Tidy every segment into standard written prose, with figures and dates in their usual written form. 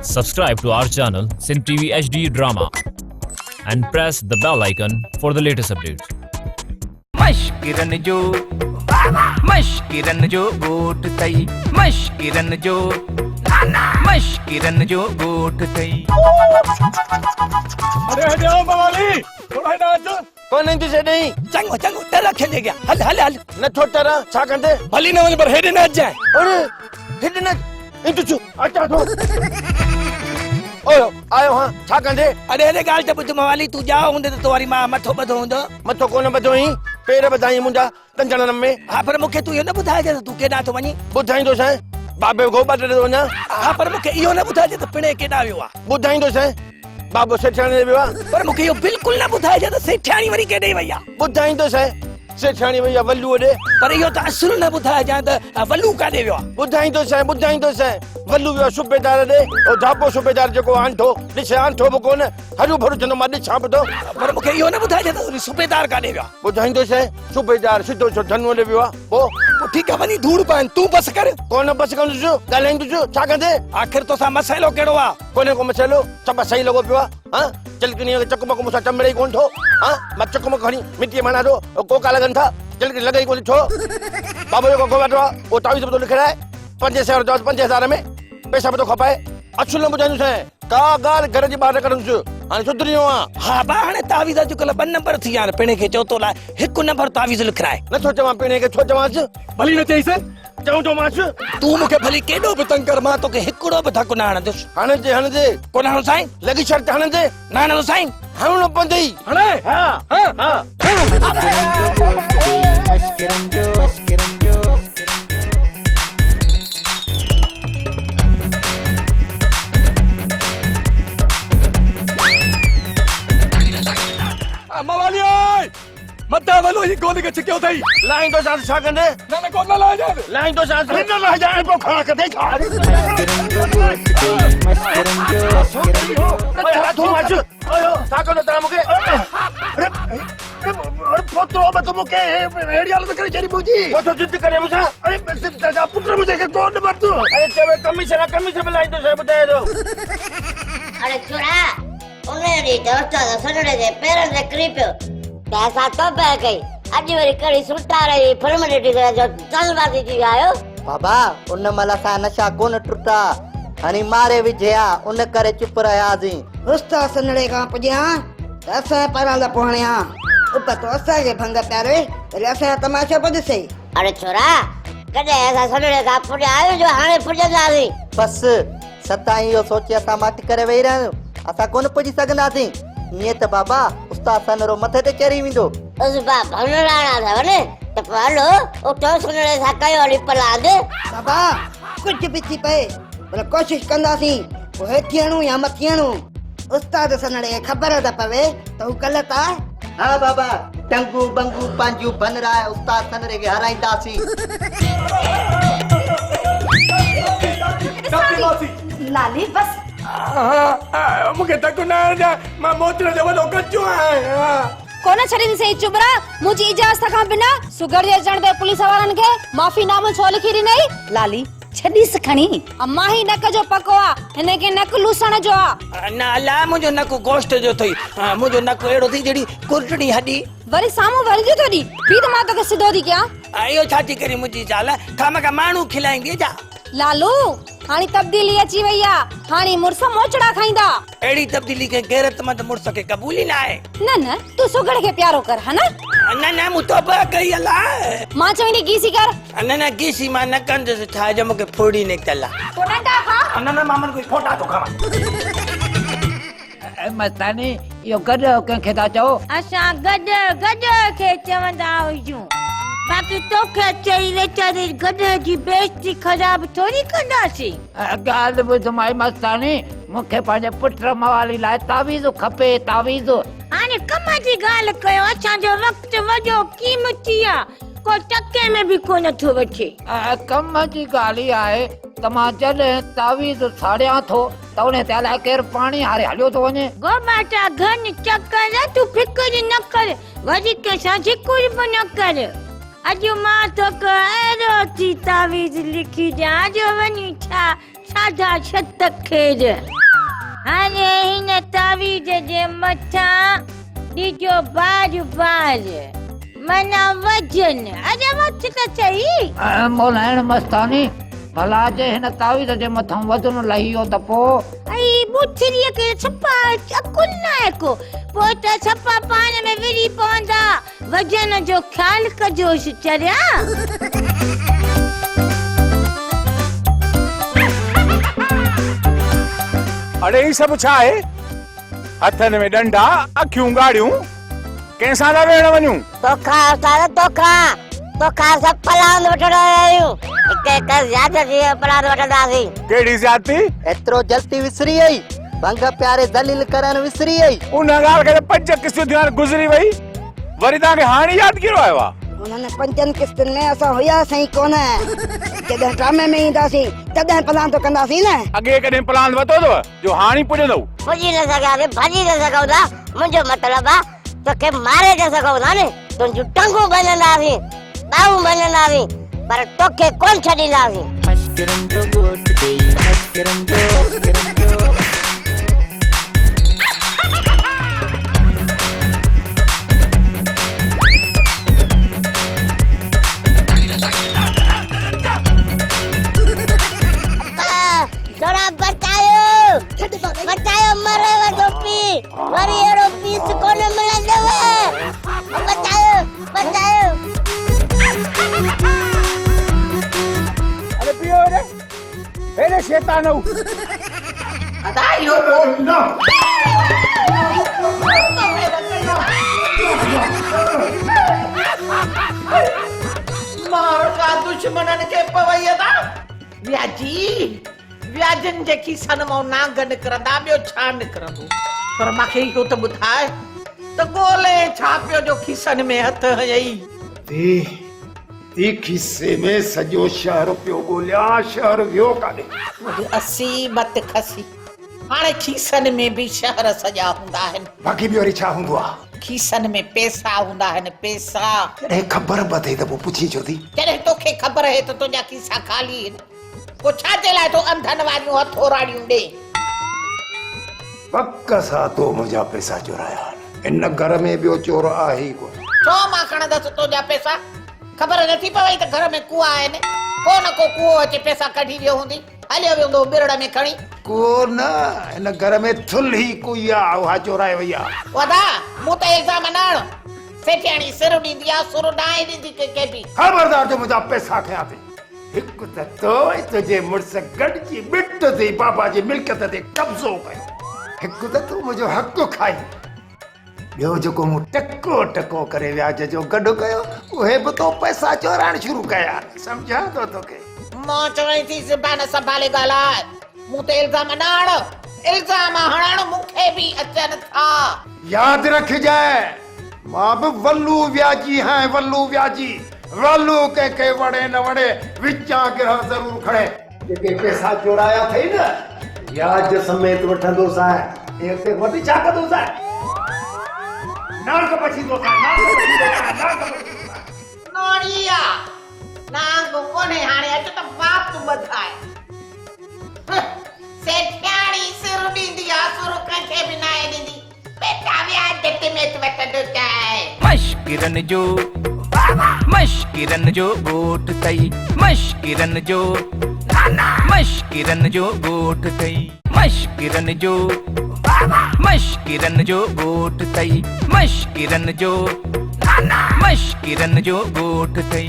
Subscribe to our channel Sin TV HD Drama and press the bell icon for the latest updates. मश्किरन जो गोट तई मश्किरन जो गोट तई अरे हटाओ मवाली थोड़ा नाच कौन नहीं तुझे नहीं चंगो चंगो तेरा खेले गया हल हल हल न छोटा छा कंदे भली न वने पर हेडे नाच जाए अरे हिट न इंतु छु अच्छा तो ओयो आयो हां छा कंदे अरे अरे गाल त बुध मवाली तू जा हुंदे तो तुम्हारी मां मथो बधो हुंदो मथो कोन बधो ही पेर बधाई मुंजा तंजणन में हां पर मुखे तू यो न बुधाए जे तू केडा तो वनी बुधाई दो से बाबे को बदले दो ना हां पर मुखे इयो न बुधाए जे तो पिणे केडा वियो आ बुधाई दो से बाबो सेठाणी वियो पर मुखे यो बिल्कुल न बुधाए जे तो सेठाणी वरी केडे वई आ बुधाई दो से सेठाणी भैया वल्लू दे पर यो त असुल न बुधाए जा त वल्लू काडे वियो आ बुधाई दो से वल्लू वियो सूबेदार दे ओ झापो सूबेदार जको आंठो दिसे आंठो बो कोन हरु भरु जनो माडी छाप दो पर मुखे यो न बुधाए जे तो सूबेदार काडे वियो बुधाई दो से सूबेदार सिधो छो धनु दे वियो ओ ठीक है वनी धूड़ पान तू बस कर कोन बस कन जो गालें जो छा कंदे आखिर तो सा मसलो केड़ो आ कोने को मसलो सब सही लगो पियो हां चल कनी चकमक मुसा चमड़े कोन थो हां म चकमक खणी मिट्टी माना दो को का लगन था चल के लगे कोन छो बाबू को बाटवा ओ तावीज तो लिख रहा है 5000 और 5000 में पैसा तो खपाए अछुल बुझानु से का गाल घर जी बाहर करन छु हां सुधरियो हां बाणे तावीज जो कल 2 नंबर थी यार पिणे के चौतो ला 1 नंबर तावीज लिख रहा है न सोचवा पिणे के सोचवास भली न चईस चऊ तो मास तू मुके भली केडो भी तंग कर मां तो के हिकड़ो भी धक ना हण दुस हण जे कोन हण साईं लगी शर्त हण जे ना ना साईं हण पंदई हणे हां हां मवाली ओए मता वलो ही कोन के छिक्यो थई लाइन तो साथ छा कंदे ना कोन ला जा लाइन तो साथ न ला जाए को खा के देखा ओए हाथ माच ओयो साको न तरा मुके अरे पोतो अब तुम के रेडियल में करे चरी पूजी पोतो जिद करे मुसा अरे जा पुत्र मुझे के कौन मरतू अरे चवे कमीशन लाइन तो से बताए दो अरे छोरा उन्हें री दोस्त तो सनड़े दे पेरन से क्रीप पैसा तो पे गई आज वरी कड़ी सुल्टा रही फॉर्मेलिटी करे जो जल्दबाजी थी आयो बाबा उन मला सा नशा कोन टुटा हनी मारे विजया उन करे चुप रहियासी उस्ता सनड़े का पुजिया असा पराला पोहणिया ऊपर तो असा के भंग प्यारे रे असा तमाशा पदसे अरे छोरा कदे ऐसा सनड़े का पुजे आयो जो हाने पुजे जासी बस सताई यो सोचे असा माटी करे वेई रहयो असा कोन पुजी सकंदासी ये त बाबा उस्ताद सनरो मथे ते चरी विंदो उस बा भनराणा था वने तो पालो ओ तो सनड़े सा कयो वाली पला दे बाबा कुछ भी थी पे पर कोशिश कंदासी वो हेथियणु या मथियणु उस्ताद सनड़े खबर द पवे तो गलता हां बाबा टंगू बंगू पांजू बन रहा है उस्ताद सनरे के हराइंदासी लाली बस मुके तक ना जा मां मोत्र जो वलो कच्चो है कोन छरीन से चुबरा मुजी इजाजत का बिना सुगर जे जण दे पुलिस वालन के माफी नामो छो लिखी री नहीं लाली छडी सखणी अम्मा ही नक जो पकोआ इने के नक लूसण जो ना ला मुजो नक गोश्त जो थई मुजो नक एड़ो थी जेडी कुरटड़ी हडी वरी सामू वरी जो तोडी बी त मां तो के सिधो दी क्या आयो छाती करी मुजी चाल खामा का मानू खिलाएंगे जा लालू हानी तब्दीली अची वईया हानी मुर्सा मोचड़ा खाइंदा एड़ी तब्दीली के गैरतमंद मुर्स के कबूल ही ना है न तू सुगड़ के प्यारो कर है ना ना मु तो बा गई अला मां चवनी गीसी कर ना गीसी मां न कंद से था जम के फोड़ी निकला तो नंगा खा ना मामन कोई फोटा तो खावा मस्तानी यो गड के खेता चो असा गड के चवंदा हुजू बाकी तो के चईले चरी गड जी बेइज्जती खराब थोड़ी कंदासी गाल बुध माई मस्तानी मुखे पाजे पुत्र मवाली लाए तावीज़ खपे तावीज़ हाने कम जी गाल कयो असा जो वक्त वजो कीमती आ को टके में भी कोन थो वठे कम जी गाली आए तमा जले तावीज़ साड़िया थो तौने त्याला केर पानी हारे हलियो तो वने गो बाटा घन चक्कर तू फिकर न कर वजी के साझी कुल न कर अजो मां तो करो थी तावीज़ लिखी जा जो वनी छा साधा छत खेर हाणे हिन तावीज़ जे मथां ॾिजो बार बार मना वजन अरे मथ त चई मोलाइण मस्तानी भला जे हिन तावीज़ जे मथां वज़न लही वियो त पोइ आई बुथरीअ खे छपा अकुल न को पोइ त छपा पाण में विरी पवंदा वजन जो ख्याल कजोसि चरिया अड़े ही सब छा है हथन में डंडा अखियूं गाड़ियूं कैसा ना वेण वणियूं तोखा उस्ताद तोखा सब पलांद वठण आयूं एक याद जी पलांद वठंदासीं केड़ी ज्यादती एतिरो जल्दी विसरी आई भंग प्यारे दलील करण विसरी आई उन गाल के 5 किस्तियूं ध्यान गुज़री वई वरी ताके हाणी याद किरो आयो आ उन्हनि 5 किस्तुनि में असां हुयासीं कोन जॾहिं ड्रामे में ईंदासीं तॾहिं पलांद कंदासीं न अगे कदे प्लान वतो तो जो हाणी पुजंदो पुजी न सघांसीं भॼी न सघूं था मुंहिंजो मतिलबु आहे तोखे मारे न सघूं था न तुंहिंजूं टंगूं भञंदासीं ॿाहूं भञंदासीं पर तोखे कोन छॾींदासीं थोड़ा बतायो मरे वो टोपी वरी एरो पीस कोने मिलंदव बतायो अरे पियो रे शैतान हो अदायो ना मार का दुश्मनन के पवैया दा व्याजी व्याजन जे खीसन मां नांग निकरंदा ॿियो छा निकरंदो पर मूंखे इहो त ॿुधाए त ॻोल्हे छा पियो जो खीसन में हथ हयई ती खिस्से में सॼो शहर पियो ॻोल्हिया शहर वियो काॾे मुंहिंजी असी मत खसी हाणे खीसन में बि शहर सॼा हूंदा आहिनि बाक़ी ॿियो वरी छा हूंदो आहे खीसन में पैसा हूंदा आहिनि पैसा कॾहिं ख़बर पए त पोइ पुछी छो थी जॾहिं तोखे ख़बर आहे त तुंहिंजा खीसा ख़ाली आहिनि पोइ छा जे लाइ तो अंधनि वारियूं हथोराड़ियूं ॾे पक सां तो मुंहिंजा पैसा चुराया इन घर में ॿियो चोर आहे ई कोन छो मां खणंदसि तुंहिंजा पैसा ख़बर नथी पवई त घर में कुआ आहिनि को न को कुओ अचे पैसा कढी वियो हूंदी हलियो वियो हूंदो बिरड़ में खणी को न इन घर में थुल ही कोई आहे उहा चोराए वई आहे वदा मूं त इल्ज़ाम न हणो सेठियाणी सिर ॾींदी आहे सुर नाहे ॾींदी कंहिंखे बि ख़बरदार जो मुंहिंजा पैसा खयां थी हिकु त तो तुंहिंजे मुड़ुस गॾिजी बिट थी बाबा जी मिल्कियत ते कब्ज़ो कयो हिकु त तूं मुंहिंजो हक़ खाई ॿियो जेको मूं टको करे व्याज जो गॾु कयो उहे बि तो पैसा चोराइण शुरू कया सम्झां थो तोखे मां चवई थी ज़बान संभाले ॻाल्हाए मूं ते इल्ज़ाम न हणो इल्ज़ाम हणण मूंखे बि अचनि था यादि रखजांइ मां बि वल्लू व्याजी आहियां वल्लू व्याजी वल्लू कंहिंखे वणे न वणे विचां गिरह ज़रूर खणे जेके पैसा चोराया अथई न व्याज समेत वठंदोसि आहियां हिते वठी छा कंदोसि आहियां नांग पछींदोसि नोड़िया नांग कोन्हे हाणे अच त बाप तूं ॿधाए सेठियाणी सिर ॾींदी आहे सुर कंहिंखे बि नाहे ॾींदी बेटा व्याज टिमेट वठंदो चाहे मश्किरन जो गोठ तई मश्किरन जो गोठ तई मश्किरन जो गोठ तई मश्किरन जो गोठ तई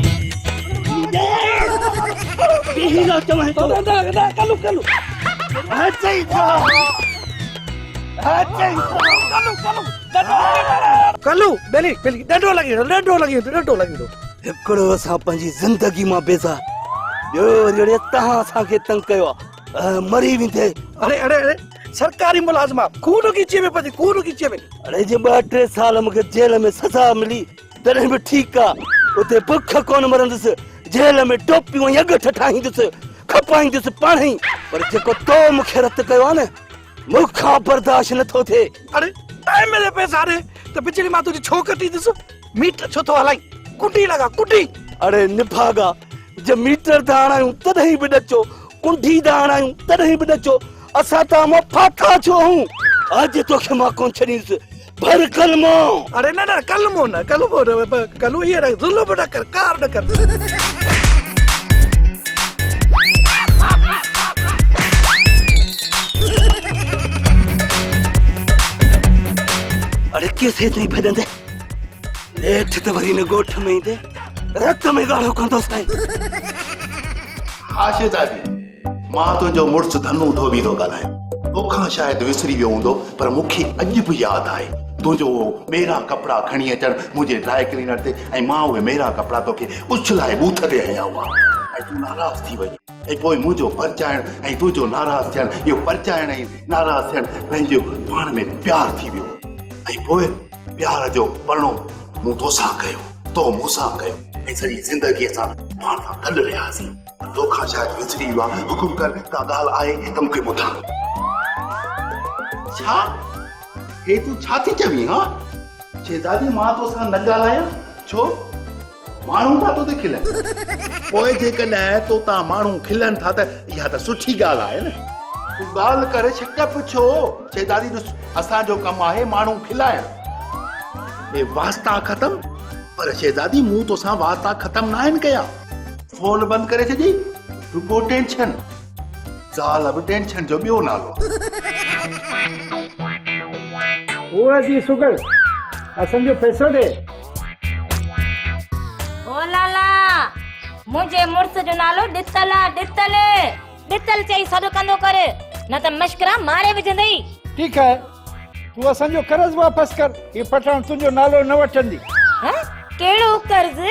कलू बेली ॾंडो लगी हिकिड़ो असां पंहिंजी ज़िंदगी मां बेज़ार ॿियो वरी तव्हां असांखे तंग कयो आहे मरी वेंदे अरे सरकारी मुलाज़िमा खून खीचे में पती खून खीचे में अरे जे 2-3 साल मूंखे जेल में सज़ा मिली तॾहिं बि ठीकु आहे उते बुख कोन मरंदुसि जेल में टोपियूं ऐं अॻ ठठाईंदुसि खपाईंदुसि पाण ई पर जेको तो मूंखे रत कयो आहे न मूंखां बर्दाश्त नथो थिए अरे टाइम में पैसा ॾे त बिजली मां तुंहिंजी छो कटींदुसि मीटर छो थो हलाई कुटी लगा कुटी अरे निभागा जब मीटर था हणायूं तॾहिं बि ॾचो कुंठी दा आणायूं तॾहिं बि न चो असां त मां फाथा छो हूं अॼु तोखे मां कोन छॾींदुसि भर कलमो अरे न न कलमो न कलू ये रख जुल्म न कर कार न कर अरे कैसे नहीं भजंदे लेठ त वरी न गोठ में ईंदे रत में गाढ़ो कंदो साईं हा शेजादी मां तुंहिंजो मुड़ुसु धनु धो बि थो ॻाल्हाए तोखां शायदि विसरी वियो हूंदो पर मूंखे अॼु बि यादि आहे तुंहिंजो मेरा कपिड़ा खणी अचण मुंहिंजे ड्राई क्लीनर ते ऐं मां उहे मेरा कपिड़ा तोखे उछलाए बूथ ते हयां हुआ ऐं तूं नाराज़ थी वई ऐं पोइ मुंहिंजो परचाइण ऐं तुंहिंजो नाराज़ थियण इहो परचाइण ऐं नाराज़ थियण पंहिंजो पाण में प्यार थी वियो ऐं पोइ प्यार जो परणो मूं तोसां कयो तो मूंसां कयो ऐं सॼी ज़िंदगी असां पाण सां गॾु रहियासीं तोखां शायदि विसरी वियो आहे हुकुम कर का ॻाल्हि आहे त मूंखे ॿुधां छा हे तूं छा थी चवीं हा शेजादी मां तोसां न ॻाल्हायां छो माण्हू था तो खिलनि पोइ जेकॾहिं तो तव्हां माण्हू खिलनि था त इहा त सुठी ॻाल्हि आहे न तूं ॻाल्हि करे छिक पुछो शेजादी असांजो कमु आहे माण्हू खिलाइण हे वास्ता ख़तम पर शेजादी मूं तोसां वास्ता ख़तम न आहिनि कया फोन बंदि करे छॾी रुगो टेंशन ज़ाल बि टेंशन जो ॿियो नालो हुआ जी सुगर असांजो पैसो ॾे ओ लाला मुंहिंजे मुड़ुस जो नालो ॾितल आहे ॾितल चई सॾु कंदो करे न त मश्करा मारे विझंदई ठीकु आहे तूं असांजो कर्ज़ वापसि कर हीअ पठाण तुंहिंजो नालो न वठंदी कहिड़ो कर्ज़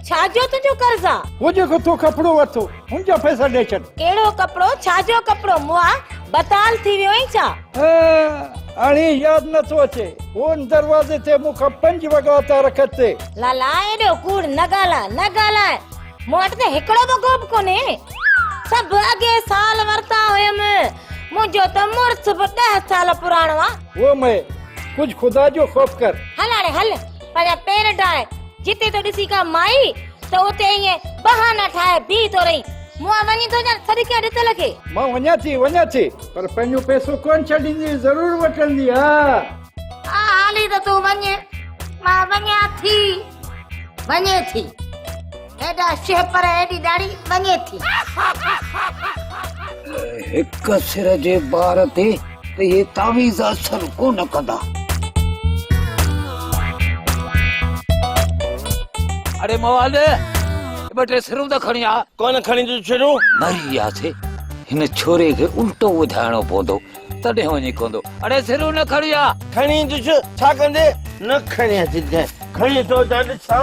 छाजो तुंहिंजो कर्ज़ आहे वो जेको तो कपिड़ो वरितो हुनजा पैसा ॾेई छॾ कहिड़ो कपिड़ो छाजो कपिड़ो मुआ बताल थी वियो आई छा हाणे यादि नथो अचे फोन दरवाज़े ते मूंखां 5 वॻा था रखते लाला एॾो कूड़ न ॻाल्हाए मूं वटि त हिकिड़ो वॻो बि कोन्हे सभु अॻे साल वरिता हुयमि मुंहिंजो त मुड़ुस बि 10 साल पुराणो आहे वो मैं कुछ खुदा जो खौफ कर हल हाणे हल पंहिंजा पेर ठाहे जिते तो ॾिसी का माई त उते ईअं बहाना ठाहे बीह थो रही मुआ वञी थो ॼण सदिके ॾितल खे मां वञा थी पर पंहिंजो पैसो कोन छॾींदी ज़रूर वठंदी हा हाली त तूं वञे मां वञा थी एॾा शेपर एॾी ॾाढी वञे थी हिक सिर जे बार ते त ये तावीज़ असर कोन कंदा अरे मवाल ॿ 2 सिरूं त खणी आ कोन खणी छॾूं मरी वियासीं हिन छोरे खे उल्टो ॿुधाइणो पवंदो तॾहिं वञी कंदो अरे सिरूं न खणी आ खणी छा कंदे न खणी अची खणी तो छा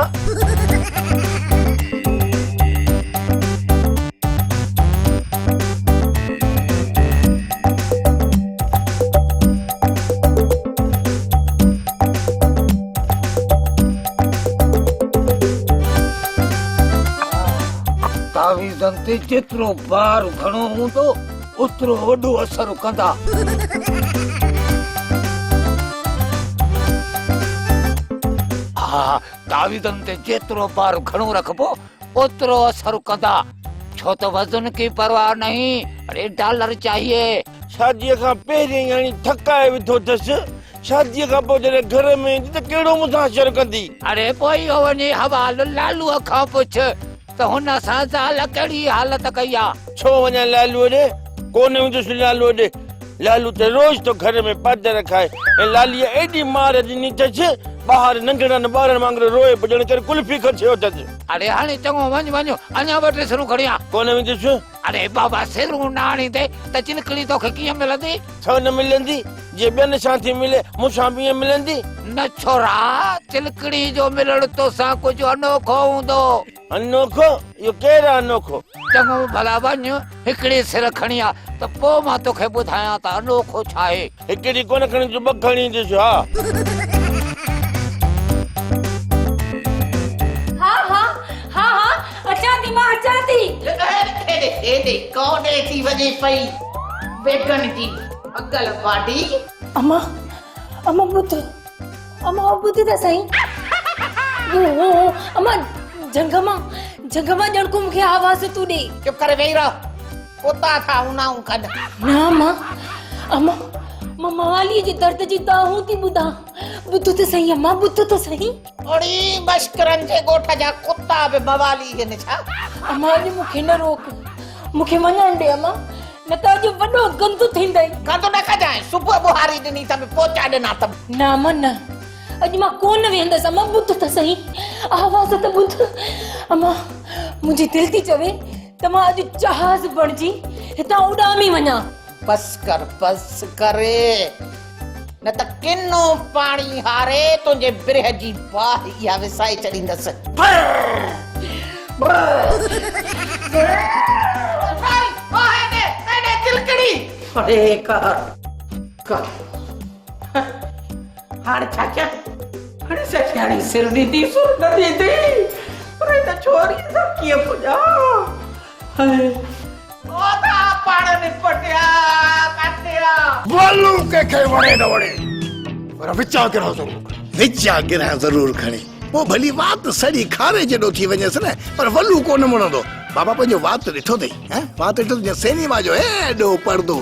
तावीज़न ते जेतिरो बार घणो हूंदो ओतिरो वॾो असर कंदा हा तावीज़न ते जेतिरो बार घणो रखबो ओतिरो असर कंदा छो त वज़न की परवाह नहीं अरे डॉलर चाहिए शादीअ खां पहिरीं यानी थकाए विधो अथसि शादीअ खां पोइ जॾहिं घर में ईंदी त कहिड़ो मूंसां असर कंदी अरे पोइ इहो वञी हवाल लालूअ खां पुछ त हुन सां ज़ाल कहिड़ी हालत कई आहे छो वञा लालूअ ॾे कोन वेंदुसि लालूअ ॾे लालू त रोज़ तो घर में पादर खाए ऐं लालीअ एॾी मार ॾिनी अथसि ॿाहिरि नंढड़नि ॿारनि वांगुरु रोए ॼण करे कुल्फी खर्चियो अथसि अरे हाणे चङो वञ अञा 2 3 सिरूं खणी आ कोन वेंदुसि अरे बाबा सिरूं न आणींदे त चिलकड़ी तोखे कीअं मिलंदी छो न मिलंदी जे ॿियनि सां थी मिले मूंसां बि ईअं मिलंदी न छोरा चिलकड़ी जो मिलण तोसां कुझु अनोखो हूंदो अनोखो इहो केरु आहे अनोखो चङो भला वञ हिकिड़ी सिर खणी आ त पोइ मां तोखे ॿुधायां त अनोखो छा आहे हिकिड़ी कोन खणी 2 खणी ॾिस हा अचां थी हेॾे कोडे थी वञे पई बेटन जी अगल बाडी अम्मा ॿुध त सही अम्मा जंगमा ॼण को मूंखे आवाज़ तूं ॾे चुप करे वेही रहो कुत्ता था उनाऊं कद ना मां अम्मा मां मवाली जी दर्द जी दाहूं थी ॿुधा ॿुध त सही अम्मा ॿुध त सही ओड़ी मश्करन जे गोठ जा कुत्ता बि मवाली जन छा अम्मा अॼु मूंखे न रोक मूंखे वञण ॾे अम्मा न त अॼु वॾो गंद थींदई गंद न कजाए सुबुह बुहारी ॾिनी तम पोचा ॾिना तम न अम्मा न अॼु मां कोन वेंदसि अम्मा ॿुध त सही आवाज़ त ॿुध अम्मा मुंहिंजी दिलि थी चवे त मां अॼु जहाज़ बणिजी हितां उॾामी वञा बस करे न त किनो पाणी हारे तुंहिंजे बिरह जी बाह इहा विसाए छॾींदसि अरे कर हाणे छा कयां हाणे सखियाणी सिर ॾींदी सुर न ॾींदी अरे त छोरी सां कीअं पुॼा ओदा पाण निपटिया काटिया वल्लू कंहिंखे वणे न वणे पर विचा गिरह ज़रूर विचा गिरह ज़रूर खणे पोइ भली वात सड़ी खारे जेॾो थी वञेसि न पर वल्लू कोन वणंदो बाबा पंहिंजो वात ॾिठो अथई वात ॾिठो अथई सिनेमा जो एॾो पर्दो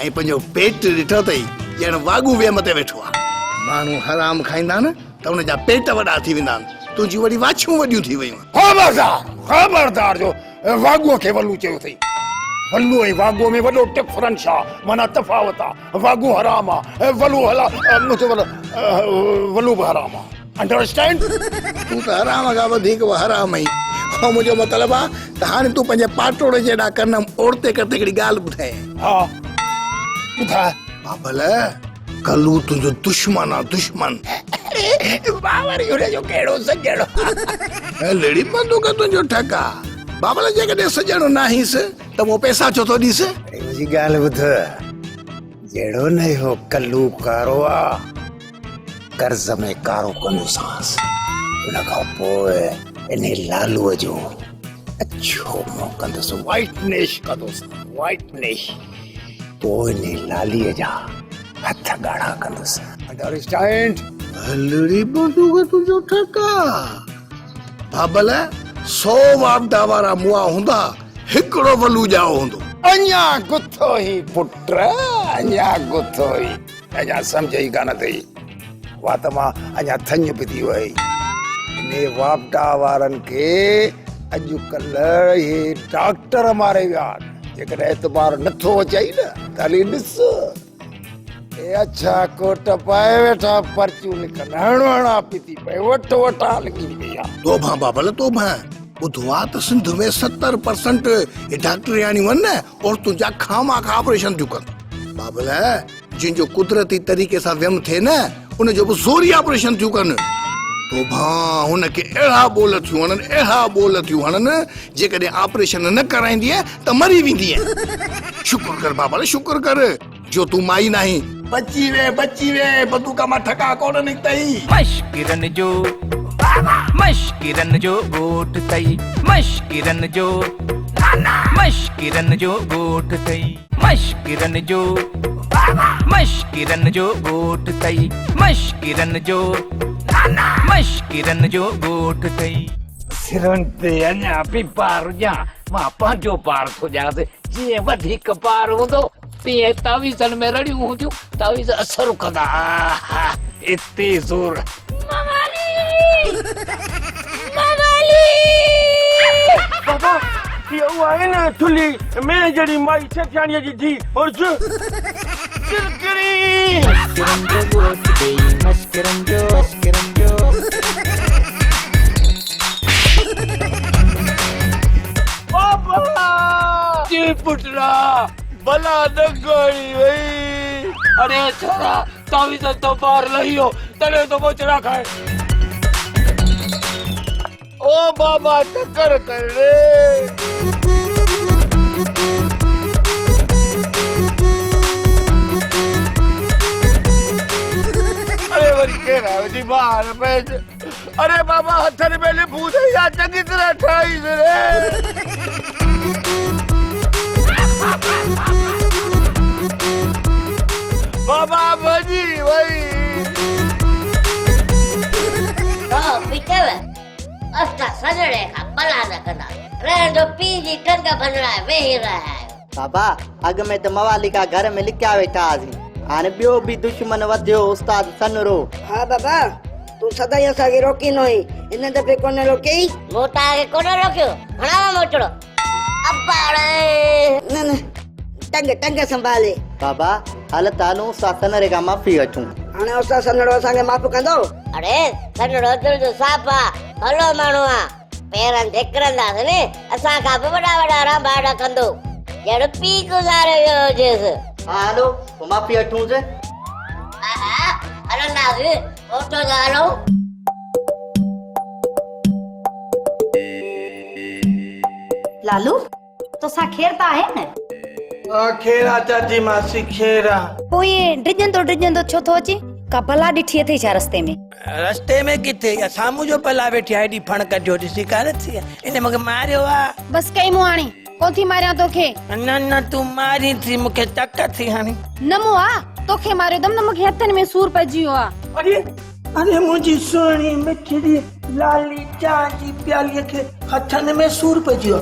ऐं पंहिंजो पेट ॾिठो अथई ॼण वाॻू वेम ते वेठो आहे माण्हू हराम खाईंदा न त हुनजा पेट वॾा थी वेंदा आहिनि तुंहिंजी वरी वाछियूं वॾियूं थी वयूं खबरदार जो वाॻूअ खे वल्लू चयो अथई वल्लू ऐं वाॻूअ में वॾो डिफरेंस आहे माना तफ़ावत आहे वाॻू हराम आहे वल्लू वल्लू बि हराम आहे अंडरस्टैंड तूं त हराम खां वधीक हराम आई ऐं मुंहिंजो मतिलबु आहे त हाणे तूं पंहिंजे पाटोड़े जेॾा कन ओड़ते करते हिकिड़ी ॻाल्हि ॿुधाए हा ॿुधाए बाबल कल्लू तुंहिंजो दुश्मन आहे दुश्मन बावरी हुनजो कहिड़ो सॼणो लेडी बंदूक तुंहिंजो ठका बाबल जेकॾहिं सॼणो न आहींसि त मूं पैसा छो थो ॾीस मुंहिंजी ॻाल्हि ॿुध जहिड़ो न इहो कल्लू कारो आहे कर्ज़ में कारो कंदोसांसि उन खां पोइ इन लालूअ जो अछो मुंहुं कंदुसि वाइटनेश कंदुसि वाइटनेश पोइ इन लालीअ जा हथ ॻाढ़ा कंदुसि अंडरस्टैंड हलड़ी बंदूक तुंहिंजो ठका बाबल 100 वापदा वारा मुआ हूंदा हिकिड़ो वल्लू ॼाओ हूंदो अञा गुथो ई पुट अञा गुथो ई अञा सम्झ ई कान अथई वा त मां अञा थञ बि थी वई इन वापदा वारनि खे अॼुकल्ह इहे डॉक्टर मारे विया आहिनि जेकॾहिं एतबार नथो अचई न त हली ॾिस अच्छा कोट पाए वेठा पर्चियूं लिखनि हणा पीती पए वटा लिखी पई आहे तोभा बाबल तोभा ॿुधो आहे त सिंध में 70% डॉक्टर आहिनि न औरतुनि जा खामा खा ऑपरेशन थियूं कनि बाबल जिनजो कुदरती तरीक़े सां व्यम थिए न उनजो बि ज़ोरी ऑपरेशन थियूं कनि तोभा हुनखे अहिड़ा बोल थियूं हणनि जेकॾहिं ऑपरेशन न कराईंदीअ त मरी वेंदीअ शुक्र कर बाबल शुक्र कर जो तूं माई नाही बची वे बंदूक मां ठका कोन निकतई मश्किरन जो गोठ तई मश्किरन जो गोठ तई मश्किरन जो गोठ तई मश्किरन जो गोठ तई सिरन ते अञा बि पार हुजां मां पंहिंजो पार थो ॼांसि जीअं वधीक पार हूंदो तीअं तावीज़नि में रड़ियूं हूंदियूं तावीज़ असरु कंदा इते ज़ोर बाबा ये वो है ना थुली मैं जड़ी माई सखियाणी जी थी और जो बाबा जी पुटरा भला न गई वई अरे छोरा तावीज़ तो बाहर लहियो तने तो मोचरा खाए ओ बाबा टक्कर कर रे अरे वरी केरा जी बाहर पैज अरे बाबा हथन में लिपू दे या चंगी तरह ठाई रे बाबा बजी वई पीछे अष्टा सजड़े का बला न कना रहन दो पी जी टंग बनड़ा वेही रहा है बाबा अॻ में त मवालिका घर में लिकिया वेठा हुआसीं हाणे ॿियो बि दुश्मन वधियो उस्ताद सनरो। हा बाबा तूं सदाई असांखे रोकींदो हुई इन दफ़े कोन रोकई। मूं तव्हांखे कोन रोकियो हणावा मोटड़ो अबाड़े न न टंग संभाले। बाबा हल तानू उस्ताद सनरे खां माफ़ी वठूं। हाणे उस्ताद सनरो असांखे माफ़ कंदो? अरे सनरो दिल जो साफ़ आहे भलो माण्हू आहे पेरनि ते किरंदासीं नी असां खां बि वॾा रांबाड़ा कंदो ॼण पीउ गुज़ारे वियो हुजेसि। हा हलो पोइ माफ़ी वठूंसि। हा हलंदासीं ऑटो जो हलो। लालू तोसां खेर त आहे न? खेरा चाची मासी खेरा। पोइ ये डिजंदो छो थो अचे? का भला ॾिठी अथई छा रस्ते में? रस्ते में किथे या साम्हूं जो भला वेठी आईडी फण कढियो ॾिसी कान थी इन मूंखे मारियो आहे। बस कई मूं हाणे कोन थी मारियां तोखे। न तूं मारी थी मूंखे टक थी हाणे। न मूं आ तोखे मारियो दम न मूंखे हथनि में सूर पइजी वियो आहे। अरे मुंहिंजी सुहिणी मिठड़ी लाली चांहि जी प्यालीअ खे हथनि में सूर पइजी वियो।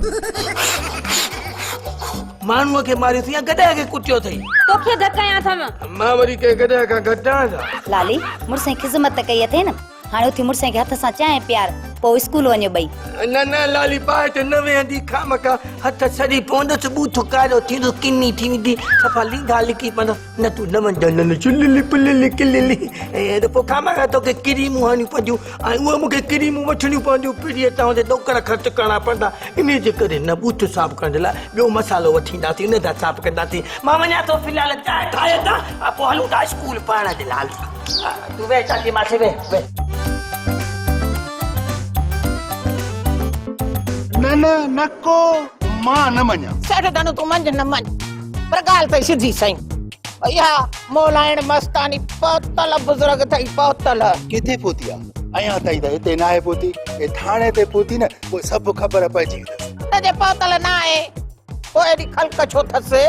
माण्हूअ खे मारियो थी या गॾे खे कुटियो अथई? तोखे धकाया अथम। मां वरी के गॾे खां घटां। लाली मुड़ुस ख़िज़मत कई अथई न हाणे उथी मुड़ुस खे हथ सां चांहि प्यार पोइ स्कूल वञो ॿई। न लाली बाट न वेंदी खामका हथ सड़ी पवंदसि बूथ कारो थींदो किनी थी वेंदी सफ़ा लींघा लिकी पवंदो। न तूं न वञ न चुलिली पुलिली किलिली ऐं पोइ खामका तोखे क्रीमूं हणियूं पवंदियूं ऐं उहे मूंखे क्रीमूं वठणियूं पवंदियूं पीड़ीअ तां ते ॾोकर ख़र्च करणा पवंदा इन जे करे न बूथ साफ़ करण लाइ ॿियो मसालो वठींदासीं उन सां साफ़ कंदासीं। मां वञा थो फ़िलहाल चांहि ठाहे था पोइ हलूं था स्कूल पढ़ण जे लाल। तूं वेह चाची मासी वेह। नको मां न मञा। सेठ धनु तूं मंझ न मञ पर ॻाल्हि अथई सिधी सही इहा मोलाइण मस्तानी पहुतल बुज़ुर्ग अथई पहुतल। किथे पहुती आहे अञा ताईं त हिते न आहे पहुती थाणे ते पहुती न पोइ सभु ख़बर पइजी वेंदसि। जे पहुतल न आहे पोइ एॾी ख़ल्क छो अथसि?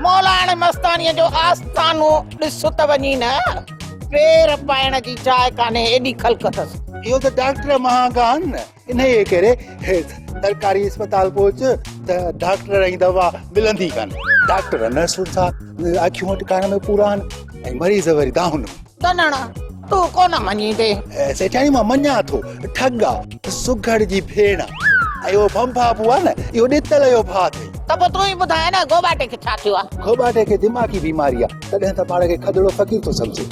मोलाइण मस्तानीअ जो आस्थानो ॾिस त वञी न पेर पाइण जी जाइ कान्हे एॾी ख़ल्क अथसि। इहो त डॉक्टर महांगा आहिनि न इन जे करे सरकारी अस्पताल पहुच त डॉक्टर जी दवा मिलंदी कान। डॉक्टर नर्सुनि सां अखियूं टिकाणे में पूरा आहिनि ऐं मरीज़ वरी दाहुन। दनण तूं कोन मञींदे। सेठाणी मां मञा थो ठग आहे सुघड़ जी भेण ऐं इहो भंभा बुआ न इहो ॾितल जो भाउ अथई। त पोइ तूं ई ॿुधाए न गोबाटे खे छा थियो आहे? गोबाटे खे दिमाग़ी बीमारी आहे तॾहिं त पाण खे खदड़ो फ़कीर थो सम्झे।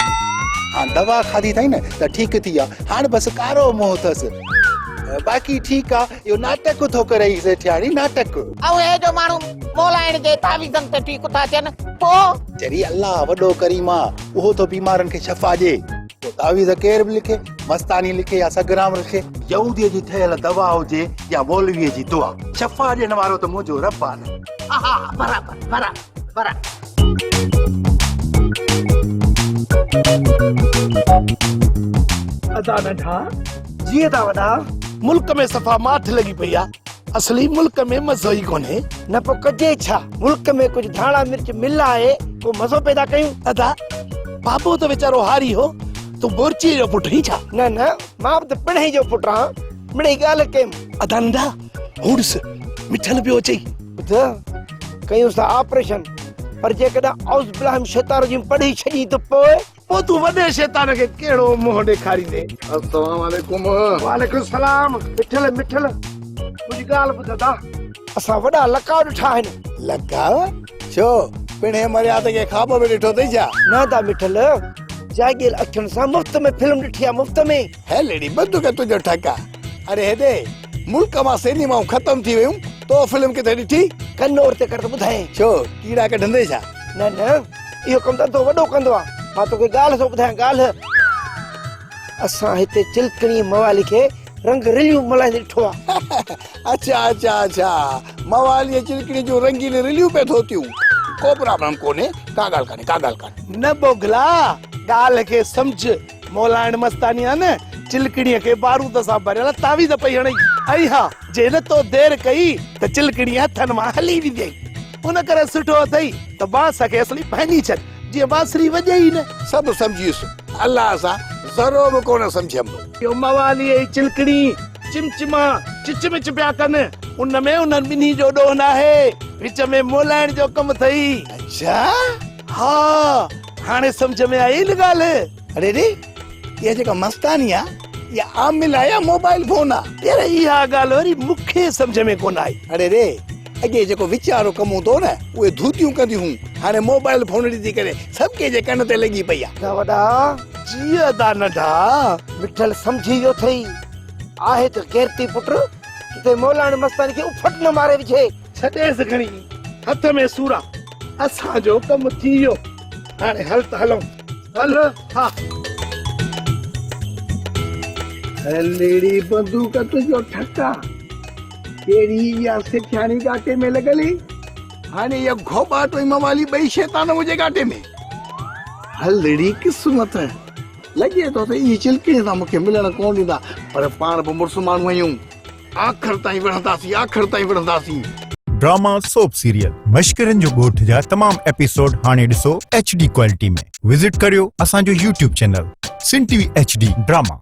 हाणे दवा खाधी अथई न त ठीकु थी आहे हाणे बसि कारो मोह अथसि बाक़ी ठीकु आहे इहो नाटक थो करे सेठाणी नाटक। ऐं हे जो माण्हू मोलाइण जे तावीज़नि ते ठीकु था थियनि पोइ जरी अल्लाह वॾो करीम आहे उहो तो बीमारनि खे शफ़ा ॾे। तावीज़ केर बि लिखे मस्तानी लिखे या सगराम लिखे यहूदीअ जी ठहियल दवा हुजे या मौलवीअ जी दुआ शफ़ा ॾियण वारो त मुंहिंजो रब आहे न। हा बराबरि। अदा नंढा जीअं था वॾा मुल्क में सफ़ा माठ लॻी पई आहे असली मुल्क में मज़ो ई कोन्हे। न पोइ कजे छा मुल्क में कुझु धाणा मिर्च मिलाए पोइ मज़ो पैदा कयूं। अदा बाबो त वीचारो हारी हो तूं बोरची जो पुट ई छा? न मां त पिणई जो पुट आहियां मिड़ई ॻाल्हि कयमि। अदा नंढा हुड़स मिठल पियो अचई ॿुध कयूं था ऑपरेशन पर जेकॾहिं औज़ बिल्लाहि शैतान जी पढ़ी छॾी त पोइ तूं वॾे शैतान खे कहिड़ो मुंहुं ॾेखारींदे? अस्सलाम वालेकुम। वालेकुम सलाम। मिठल मुंहिंजी ॻाल्हि ॿुध दा असां वॾा लकाव ॾिठा आहिनि। लकाव छो पिणे मर्याद खे ख़्वाब में ॾिठो अथई छा? न दा मिठल जागियल अखियुनि सां मुफ़्त में फिल्म ॾिठी आहे मुफ़्त में। है लेडी बंदूक तुंहिंजो ठका। अरे हेॾे मुल्क मां सिनेमाऊं ख़तम थी वियूं तो फिल्म किथे ॾिठी? कन्नौर ते कर त ॿुधाए छो कीड़ा कढंदे छा? न इहो कमु धंधो वॾो कंदो आहे। मां तोखे ॻाल्हि थो ॿुधायां ॻाल्हि असां हिते चिलकणी मवाली खे रंग रिलियूं मल्हाईंदे ॾिठो आहे। अच्छा मवाली चिलकणी जो रंगीन रिलियूं पे थोतियूं को प्रॉब्लम कोन्हे का ॻाल्हि कान्हे। न बोगला ॻाल्हि खे सम्झ मोलाइण मस्तानी आहे न चिलकणीअ खे बारूद सां भरियल तावीज़ पई हणई ऐं हा जे न तो देर कई त चिलकणी हथनि मां हली वेंदी उन करे सुठो अथई त बांस खे असली भञी छॾ जीअं बांसुरी वॼे ई न। सभु सम्झियुसि अल्लाह सां ज़रो बि कोन सम्झियमि। इहो मवाली ऐं चिलकणी चिमचिमा चिचमिच पिया कनि उनमें उन्हनि ॿिन्ही जो ॾोह न आहे विच में मोलाइण जो कम थई। अच्छा हाँ हाणे समझ में आई न ॻाल्हि। अरे रे ये जेका मस्तानी आ या आमिल आ या मोबाइल फोन आ यार इहा ॻाल्हि वरी मूंखे समझ में कोन आई। अरे रे अॻे जेको वीचारो कम हूंदो न उहे धूतियूं कंदियूं हाणे मोबाइल फोन ॾिसी करे सबके जे कन ते लॻी पई आहे। वॾा जीअं दा नंढा मिठल सम्झी वियो थई आहे त केरती पुट किथे मोलाण मस्तानी खे उफट न मारे विछे छॾेसि खणी हथ में सूरा असांजो कम थी वियो हाणे हल त हलूं हल हा लेडी बंदूक तुझो ठका केड़ी या सिखानी गाटे में लगली हाने ये घोबा तो मवाली बई शैतान मुझे गाटे में हल लेडी किस्मत है लगे तो ये चिलके दा मुखे मिलण कोन दीदा पर पाण ब मुर्स मानू आयूं आखिर ताई वणंदासी। ड्रामा सोप सीरियल मश्करन जो गोठ जा तमाम एपिसोड हाने ॾिसो HD क्वालिटी में। विजिट करियो असांजो YouTube चैनल सिन TV HD ड्रामा।